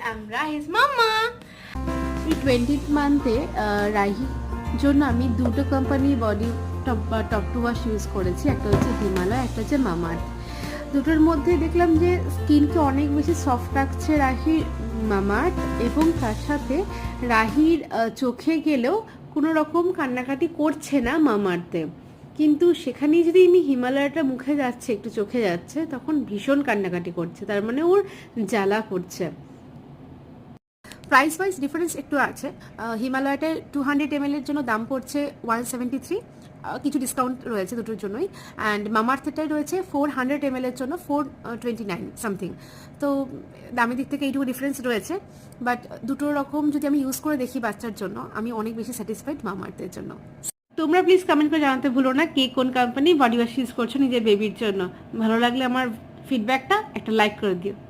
I'm Rahi's mama. এই 20th মান্থে রাহির জন্য আমি দুটো কোম্পানির body top two wash use করেছি, একটা হচ্ছে হিমালয়, একটা হচ্ছে মামাআর্থ। দুটোর মধ্যে দেখলাম যে স্কিনকে অনেক বেশি সফট রাখছে রাহির মামাআর্থ, এবং তার সাথে রাহির চোখে গেলেও কোনো রকম কান্নাকাটি করছে না মামাআর্থে। কিন্তু সেখানেই যদি আমি হিমালয়টা মুখে যাচ্ছে, একটু চোখে যাচ্ছে, তখন ভীষণ কান্নাকাটি করছে, তার মানে ওর জ্বালা করছে। প্রাইস ওয়াইজ ডিফারেন্স একটু আছে। হিমালয়টা 200 ml এর জন্য দাম পড়ছে 173, কিছু ডিসকাউন্ট রয়েছে দুটোর জন্যই। অ্যান্ড মামাআর্থেটাই রয়েছে 400 ml এর জন্য 429 সামথিং। তো দামের দিক থেকে এইটুকু ডিফারেন্স রয়েছে, বাট দুটো রকম যদি আমি ইউজ করে দেখি বাচ্চার জন্য, আমি অনেক বেশি স্যাটিসফাইড মামাআর্থের জন্য। তোমরা প্লিজ কমেন্ট করে জানাতে ভুলো না কে কোন কোম্পানি বডি ওয়াশ ইউজ করছো নিজের বেবির জন্য। ভালো লাগলে আমার ফিডব্যাকটা একটা লাইক করে দিও।